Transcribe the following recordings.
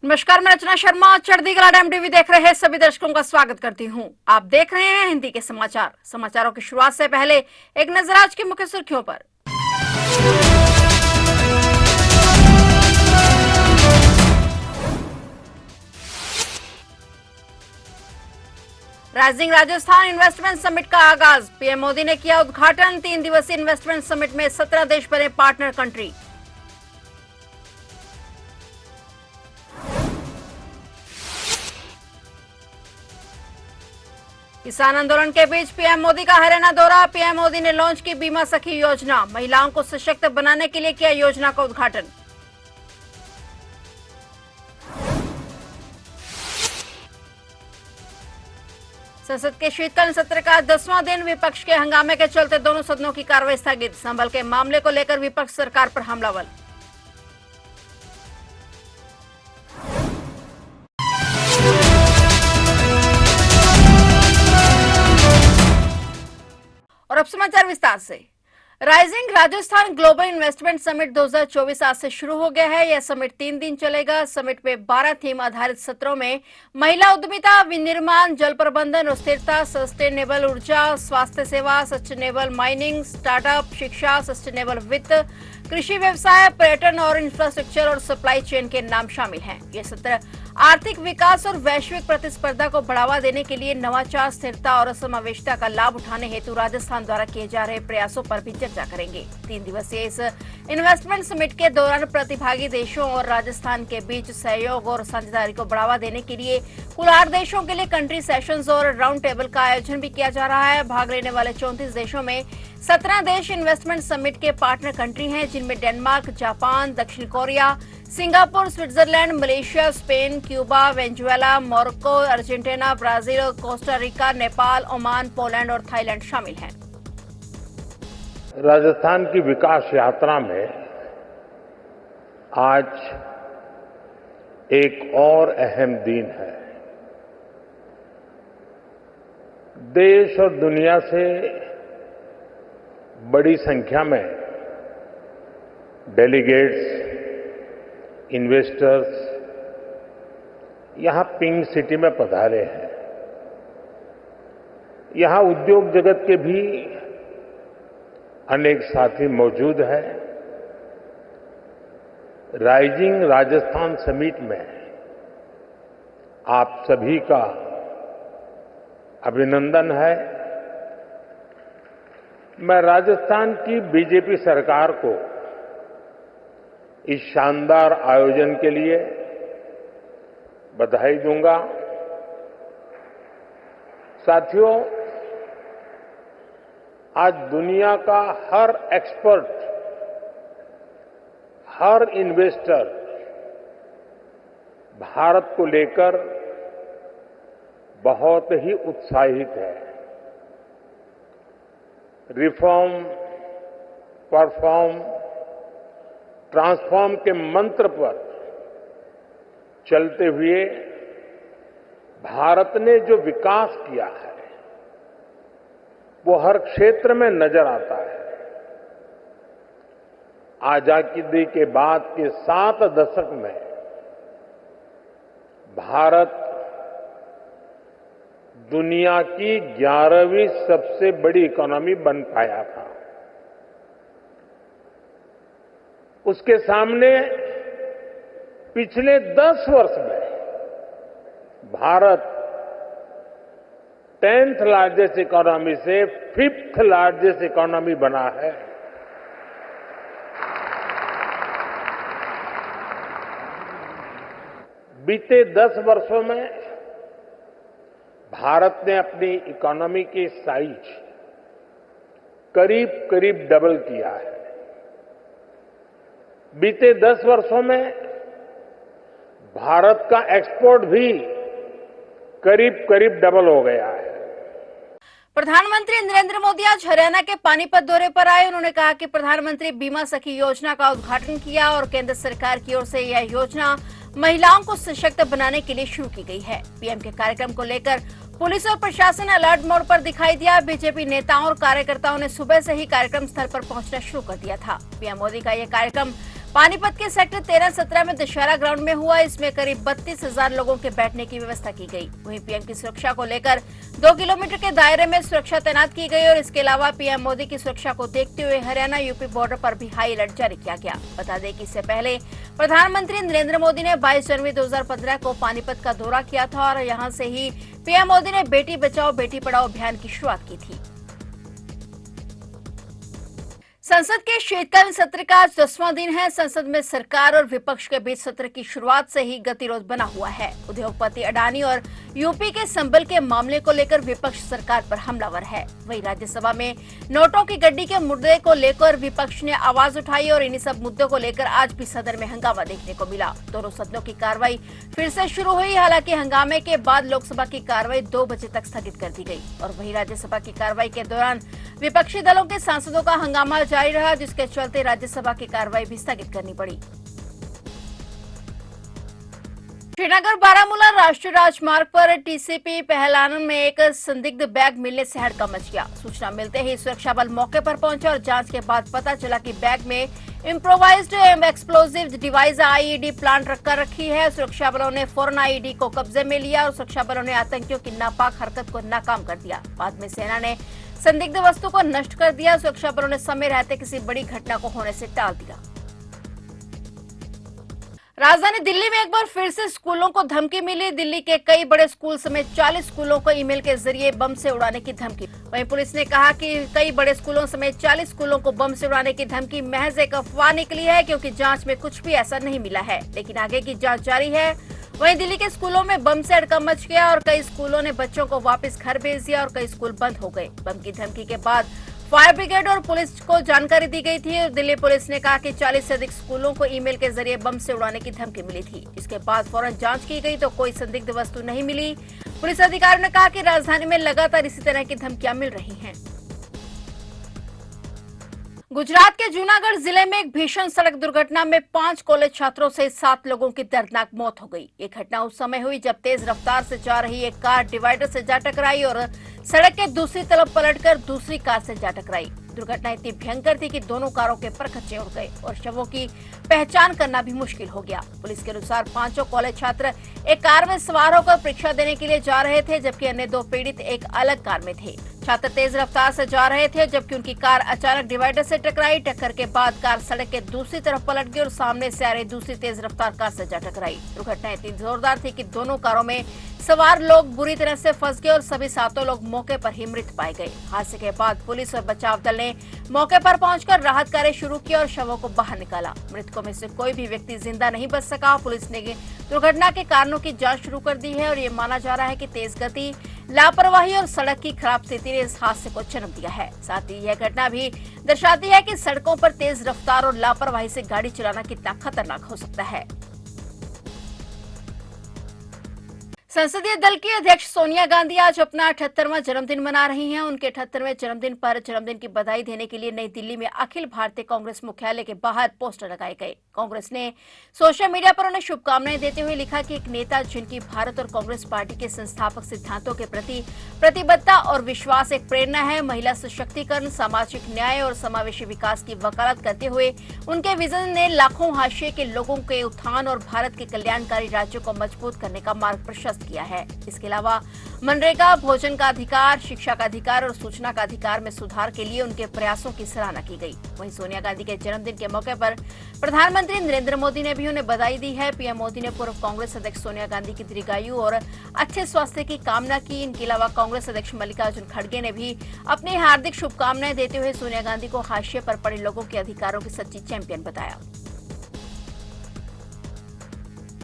नमस्कार, मैं रचना शर्मा। चढ़ती कला टाइम टीवी देख रहे सभी दर्शकों का स्वागत करती हूं। आप देख रहे हैं हिंदी के समाचार। समाचारों की शुरुआत से पहले एक नजर आज की मुख्य सुर्खियों पर। राइजिंग राजस्थान इन्वेस्टमेंट समिट का आगाज। पीएम मोदी ने किया उद्घाटन। 3 दिवसीय इन्वेस्टमेंट समिट में 17 देश बने पार्टनर कंट्री। किसान आंदोलन के बीच पीएम मोदी का हरियाणा दौरा। पीएम मोदी ने लॉन्च की बीमा सखी योजना। महिलाओं को सशक्त बनाने के लिए किया योजना का उद्घाटन। संसद के शीतकालीन सत्र का 10वां दिन। विपक्ष के हंगामे के चलते दोनों सदनों की कार्रवाई स्थगित। संभल के मामले को लेकर विपक्ष सरकार पर हमलावर। और अब समाचार विस्तार से। Rising Rajasthan global investment summit 2024 आज से शुरू हो गया है। यह समिट 3 दिन चलेगा। समिट में 12 थीम आधारित सत्रों में महिला उद्यमिता, विनिर्माण, जल प्रबंधन और स्थिरता, सस्टेनेबल ऊर्जा, स्वास्थ्य सेवा, सस्टेनेबल माइनिंग, स्टार्टअप, शिक्षा, सस्टेनेबल वित्त, कृषि व्यवसाय, पर्यटन और इंफ्रास्ट्रक्चर और सप्लाई चेन के नाम शामिल हैं। ये सत्र आर्थिक विकास और वैश्विक प्रतिस्पर्धा को बढ़ावा देने के लिए नवाचार, स्थिरता और समावेशिता का लाभ उठाने हेतु राजस्थान द्वारा किए जा रहे प्रयासों पर भी चर्चा करेंगे। 3 दिवसीय इस इन्वेस्टमेंट समिट के दौरान प्रतिभागी देशों और राजस्थान के बीच सहयोग और साझेदारी को बढ़ावा देने के लिए कुल 8 देशों के लिए कंट्री सेशंस और राउंड टेबल का आयोजन भी किया जा रहा है। भाग लेने वाले 34 देशों में 17 देश इन्वेस्टमेंट समिट के पार्टनर कंट्री हैं, जिनमें डेनमार्क, जापान, दक्षिण Korea, Singapore, Switzerland, Malaysia, Spain, Cuba, Venezuela, Morocco, Argentina, Brazil, Costa Rica, Nepal, Oman, Poland और थाईलैंड शामिल हैं। राजस्थान की विकास यात्रा में आज एक और अहम दिन है। देश और दुनिया से बड़ी संख्या में डेलीगेट्स, इन्वेस्टर्स यहां पिंक सिटी में पधारे हैं। यहां उद्योग जगत के भी अनेक साथी मौजूद हैं। राइजिंग राजस्थान समिट में आप सभी का अभिनंदन है। मैं राजस्थान की बीजेपी सरकार को इस शानदार आयोजन के लिए बधाई दूंगा। साथियों, आज दुनिया का हर एक्सपर्ट, हर इन्वेस्टर भारत को लेकर बहुत ही उत्साहित है। रिफॉर्म, परफॉर्म, ट्रांसफॉर्म के मंत्र पर चलते हुए भारत ने जो विकास किया है वो हर क्षेत्र में नजर आता है। आजादी के बाद के 7 दशक में भारत दुनिया की 11वीं सबसे बड़ी इकोनॉमी बन पाया था। उसके सामने पिछले 10 वर्ष में भारत 10th लार्जेस्ट इकोनॉमी से 5th लार्जेस्ट इकोनॉमी बना है। बीते 10 वर्षों में भारत ने अपनी इकोनॉमी की साइज करीब करीब डबल किया है। बीते 10 वर्षों में भारत का एक्सपोर्ट भी करीब करीब डबल हो गया है। प्रधानमंत्री नरेंद्र मोदी आज हरियाणा के पानीपत दौरे पर आए। उन्होंने कहा कि प्रधानमंत्री बीमा सखी योजना का उद्घाटन किया और केंद्र सरकार की ओर से यह योजना महिलाओं को सशक्त बनाने के लिए शुरू की गई है। पीएम के कार्यक्रम को लेकर पुलिस और प्रशासन अलर्ट मोड पर दिखाई दिया। बीजेपी नेताओं और कार्यकर्ताओं ने सुबह से ही कार्यक्रम स्थल पर पहुंचना शुरू कर दिया था। पीएम मोदी का यह कार्यक्रम पानीपत के सेक्टर 13-17 में दशहरा ग्राउंड में हुआ। इसमें करीब 32,000 लोगों के बैठने की व्यवस्था की गई। वहीं पीएम की सुरक्षा को लेकर 2 किलोमीटर के दायरे में सुरक्षा तैनात की गई और इसके अलावा पीएम मोदी की सुरक्षा को देखते हुए हरियाणा यूपी बॉर्डर पर भी हाई अलर्ट जारी किया गया। बता दें कि इससे पहले प्रधानमंत्री नरेंद्र मोदी ने 22 जनवरी 2015 को पानीपत का दौरा किया था और यहां से ही पीएम मोदी ने बेटी बचाओ बेटी पढ़ाओ अभियान की शुरुआत की थी। संसद के शीतकालीन सत्र का आज 10वां दिन है। संसद में सरकार और विपक्ष के बीच सत्र की शुरुआत से ही गतिरोध बना हुआ है। उद्योगपति अडानी और यूपी के संबल के मामले को लेकर विपक्ष सरकार पर हमलावर है। वहीं राज्यसभा में नोटों की गड्डी के मुद्दे को लेकर विपक्ष ने आवाज उठाई और इन्हीं सब मुद्दों को लेकर आज भी सदन में हंगामा देखने को मिला। दोनों सदनों की कार्रवाई फिर से शुरू हुई। हालांकि हंगामे के बाद लोकसभा की कार्रवाई 2 बजे तक स्थगित कर दी गई और वहीं राज्यसभा की कार्रवाई के दौरान विपक्षी दलों के सांसदों का हंगामा जारी रहा, जिसके चलते राज्यसभा की कार्रवाई भी स्थगित करनी पड़ी। श्रीनगर बारामूला राष्ट्रीय राजमार्ग पर टीसीपी पहलान में एक संदिग्ध बैग मिलने से हड़कंप मच गया। सूचना मिलते ही सुरक्षा बल मौके पर पहुंचे और जांच के बाद पता चला कि बैग में improvised explosive device IED plant रखकर रखी है। सुरक्षा बलों ने फौरन आईईडी को कब्जे में लिया और सुरक्षा बलों ने आतंकियों की नापाक हरकत को नाकाम कर दिया। बाद में सेना ने संदिग्ध वस्तु को नष्ट कर दिया। सुरक्षा बलों ने समय रहते किसी बड़ी घटना को होने से टाल दिया। राजधानी दिल्ली में एक बार फिर से स्कूलों को धमकी मिली। दिल्ली के कई बड़े स्कूल समेत 40 स्कूलों को ईमेल के जरिए बम से उड़ाने की धमकी। वहीं पुलिस ने कहा कि कई बड़े स्कूलों समेत 40 स्कूलों को बम से उड़ाने की धमकी महज एक अफवाह निकली है, क्योंकि जांच में कुछ भी ऐसा नहीं मिला है। लेकिन आगे की जांच जारी है। वहीं दिल्ली के स्कूलों में बम से हड़कंप मच गया और कई स्कूलों ने बच्चों को वापस घर भेज दिया और कई स्कूल बंद हो गए। बम की धमकी के बाद फायर ब्रिगेड और पुलिस को जानकारी दी गई थी। दिल्ली पुलिस ने कहा कि 40 से अधिक स्कूलों को ईमेल के जरिए बम से उड़ाने की धमकी मिली थी। इसके बाद फौरन जांच की गई तो कोई संदिग्ध वस्तु नहीं मिली। पुलिस अधिकारियों ने कहा कि राजधानी में लगातार इसी तरह की धमकियां मिल रही हैं। गुजरात के जूनागढ़ जिले में एक भीषण सड़क दुर्घटना में 5 कॉलेज छात्रों से 7 लोगों की दर्दनाक मौत हो गई। ये घटना उस समय हुई जब तेज रफ्तार से जा रही एक कार डिवाइडर से जा टकराई और सड़क के दूसरी तरफ पलटकर दूसरी कार से जा टकराई। दुर्घटना इतनी भयंकर थी कि दोनों कारों के परखच्चे उड़ गए और शवों की पहचान करना भी मुश्किल हो गया। पुलिस के अनुसार 5 कॉलेज छात्र एक कार में सवार होकर परीक्षा देने के लिए जा रहे थे, जबकि अन्य 2 पीड़ित एक अलग कार में थे। छात्र तेज रफ्तार से जा रहे थे जबकि उनकी कार अचानक डिवाइडर से टकराई। टक्कर के बाद कार सड़क के दूसरी तरफ पलट गई और सामने से आ रही दूसरी तेज रफ्तार कार से जा टकराई। दुर्घटना इतनी जोरदार थी कि दोनों कारों में सवार लोग बुरी तरह से फंस गए और सभी 7 लोग मौके पर ही मृत पाए गए। हादसे के बाद पुलिस और बचाव दल ने मौके पर पहुंचकर राहत कार्य शुरू किया और शवों को बाहर निकाला। मृतकों में से कोई भी व्यक्ति जिंदा नहीं बच सका। पुलिस ने दुर्घटना के कारणों की जांच शुरू कर दी है और ये माना जा रहा है कि तेज गति, लापरवाही और सड़क की खराब स्थिति ने इस हादसे को जन्म दिया है। साथ ही यह घटना भी दर्शाती है कि सड़कों पर तेज रफ्तार और लापरवाही से गाड़ी चलाना कितना खतरनाक हो सकता है। संसदीय दल की अध्यक्ष सोनिया गांधी आज अपना 78वां जन्मदिन मना रही हैं। उनके 78वें जन्मदिन पर जन्मदिन की बधाई देने के लिए नई दिल्ली में अखिल भारतीय कांग्रेस मुख्यालय के बाहर पोस्टर लगाए गए। कांग्रेस ने सोशल मीडिया पर उन्हें शुभकामनाएं देते हुए लिखा कि एक नेता जिनकी भारत और कांग्रेस पार्टी के संस्थापक सिद्धांतों के प्रति प्रतिबद्धता और विश्वास एक प्रेरणा है। महिला सशक्तिकरण, सामाजिक न्याय और समावेशी विकास की वकालत करते हुए उनके विजन ने लाखों हाशिए के लोगों के उत्थान और भारत के कल्याणकारी राज्यों को मजबूत करने का मार्ग प्रशस्त किया है। इसके अलावा मनरेगा, भोजन का अधिकार, शिक्षा का अधिकार और सूचना का अधिकार में सुधार के लिए उनके प्रयासों की सराहना की गई। वहीं सोनिया गांधी के जन्मदिन के मौके पर प्रधानमंत्री नरेंद्र मोदी ने भी उन्हें बधाई दी है। पीएम मोदी ने पूर्व कांग्रेस अध्यक्ष सोनिया गांधी की दीर्घायु और अच्छे स्वास्थ्य की कामना की। इनके अलावा कांग्रेस अध्यक्ष मल्लिकार्जुन खड़गे ने भी अपनी हार्दिक शुभकामनाएं देते हुए सोनिया गांधी को हाशिए पर पड़े लोगों के अधिकारों की सच्ची चैंपियन बताया।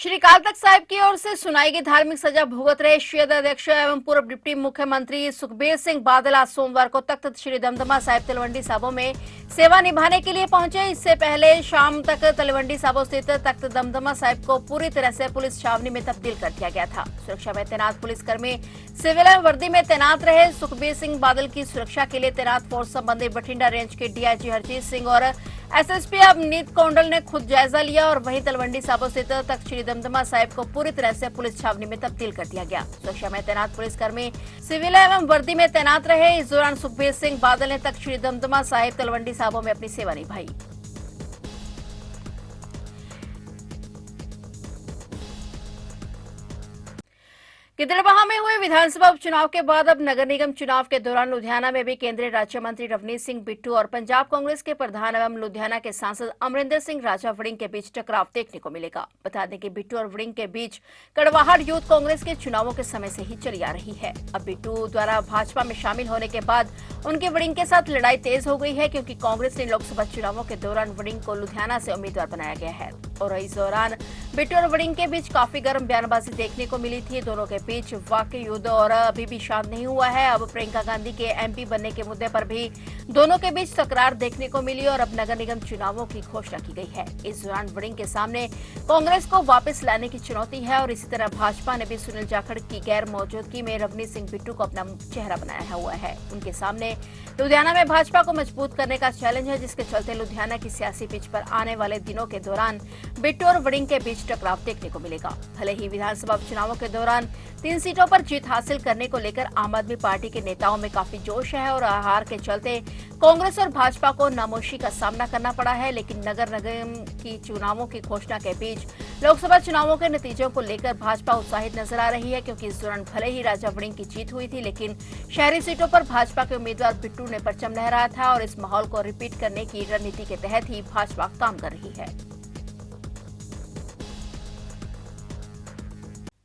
श्री अकाल तख्त साहिब की ओर से सुनाई गई धार्मिक सजा भुगत रहे श्री अध्यक्ष एवं पूर्व डिप्टी मुख्यमंत्री सुखबीर सिंह बादल आज सोमवार को तख्त श्री दमदमा साहिब तलवंडी साबो में सेवा निभाने के लिए पहुंचे। इससे पहले शाम तक तलवंडी साबो स्थित तख्त दमदमा साहिब को पूरी तरह से पुलिस छावनी में तब्दील कर दिया गया था। सुरक्षा में तैनात पुलिसकर्मी सिविल वर्दी में तैनात रहे। सुखबीर सिंह बादल की सुरक्षा के लिए तैनात फोर्स संबंधी बठिंडा रेंज के डीआईजी हरजीत सिंह और एसएसपी अवनीत कौंडल ने खुद जायजा लिया और वहीं तलवंडी साबो स्थित तख्त श्री दमदमा साहिब को पूरी तरह से पुलिस छावनी में तब्दील कर दिया गया। सुरक्षा में तैनात पुलिसकर्मी सिविल एवं वर्दी में तैनात रहे। इस दौरान सुखबीर सिंह बादल ने तख्त श्री दमदमा साहिब तलवंडी साबो में अपनी सेवा निभाई। गिद्धड़बाहा में हुए विधानसभा उपचुनाव के बाद अब नगर निगम चुनाव के दौरान लुधियाना में भी केंद्रीय राज्य मंत्री रवनीत सिंह बिट्टू और पंजाब कांग्रेस के प्रधान एवं लुधियाना के सांसद अमरिंदर सिंह राजा वड़िंग के बीच टकराव देखने को मिलेगा। बता दें कि बिट्टू और वड़िंग के बीच कड़वाहट यूथ कांग्रेस के चुनावों के समय से ही चली आ रही है। अब बिट्टू द्वारा भाजपा में शामिल होने के बाद उनकी वड़िंग के साथ लड़ाई तेज हो गई है, क्योंकि कांग्रेस ने लोकसभा चुनावों के दौरान वड़िंग को लुधियाना से उम्मीदवार बनाया गया है और इस दौरान बिट्टू और वड़िंग के बीच काफी गर्म बयानबाजी देखने को मिली थी। दोनों के बीच वाकई युद्ध और अभी भी शांत नहीं हुआ है। अब प्रियंका गांधी के एमपी बनने के मुद्दे पर भी दोनों के बीच तकरार देखने को मिली और अब नगर निगम चुनावों की घोषणा की गई है। इस दौरान वड़िंग के सामने कांग्रेस को वापस लाने की चुनौती है और इसी तरह भाजपा ने भी सुनील जाखड़ की गैर मौजूदगी में रवनीत सिंह बिट्टू को अपना चेहरा बनाया हुआ है। उनके सामने लुधियाना में भाजपा को मजबूत करने का चैलेंज है, जिसके चलते लुधियाना की सियासी पिच पर आने वाले दिनों के दौरान बिट्टू और वड़िंग के बीच टकराव देखने को मिलेगा। भले ही विधानसभा उपचुनावों के दौरान 3 सीटों पर जीत हासिल करने को लेकर आम आदमी पार्टी के नेताओं में काफी जोश है और हार के चलते कांग्रेस और भाजपा को नामोशी का सामना करना पड़ा है, लेकिन नगर निगम की चुनावों की घोषणा के बीच लोकसभा चुनावों के नतीजों को लेकर भाजपा उत्साहित नजर आ रही है, क्योंकि इस दौरान भले ही राजा वड़िंग की जीत हुई थी, लेकिन शहरी सीटों पर भाजपा के उम्मीदवार बिट्टू ने परचम लहराया था और इस माहौल को रिपीट करने की रणनीति के तहत ही भाजपा काम कर रही है।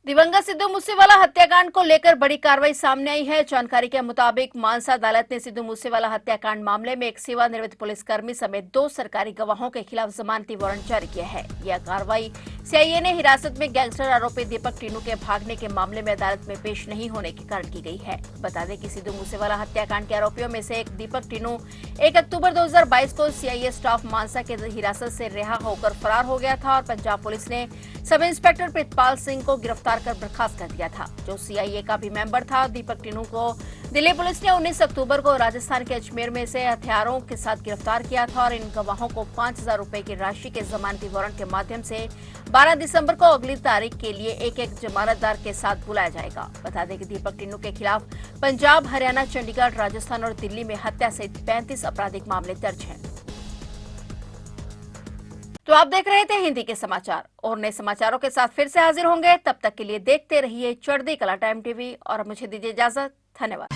दिवंगत सिद्धू मूसेवाला हत्याकांड को लेकर बड़ी कार्रवाई सामने आई है। जानकारी के मुताबिक मानसा अदालत ने सिद्धू मूसेवाला हत्याकांड मामले में एक सेवानिवृत्त पुलिसकर्मी समेत 2 सरकारी गवाहों के खिलाफ जमानती वारंट जारी किया है। यह कार्रवाई सीआईए ने हिरासत में गैंगस्टर आरोपी दीपक टिन्नू के भागने के मामले में अदालत में पेश नहीं होने के कारण की गई है। बता दें कि सिद्धू मूसेवाला हत्याकांड के आरोपियों में से एक दीपक टिन्नू 1 अक्टूबर 2022 को सीआईए स्टाफ मानसा के हिरासत से रिहा होकर फरार हो गया था और पंजाब पुलिस ने सब इंस्पेक्टर प्रितपाल सिंह को गिरफ्तार कर बर्खास्त कर दिया था, जो सीआईए का भी मेंबर था। दीपक टिन्नू को दिल्ली पुलिस ने 19 अक्टूबर को राजस्थान के अजमेर में से हथियारों के साथ गिरफ्तार किया था और इन गवाहों को 5,000 रुपए की राशि के जमानती वारंट के माध्यम से 12 दिसंबर को अगली तारीख के लिए एक जमानतदार के साथ बुलाया जाएगा। बता दें कि दीपक टिन्नू के खिलाफ पंजाब, हरियाणा, चंडीगढ़, राजस्थान और दिल्ली में हत्या सहित 35 आपराधिक मामले दर्ज हैं। तो आप देख रहे थे हिंदी के समाचार और नए समाचारों के साथ फिर से हाजिर होंगे। तब तक के लिए देखते रहिए चढ़ती कला टाइम टीवी और मुझे दीजिए इजाजत। धन्यवाद।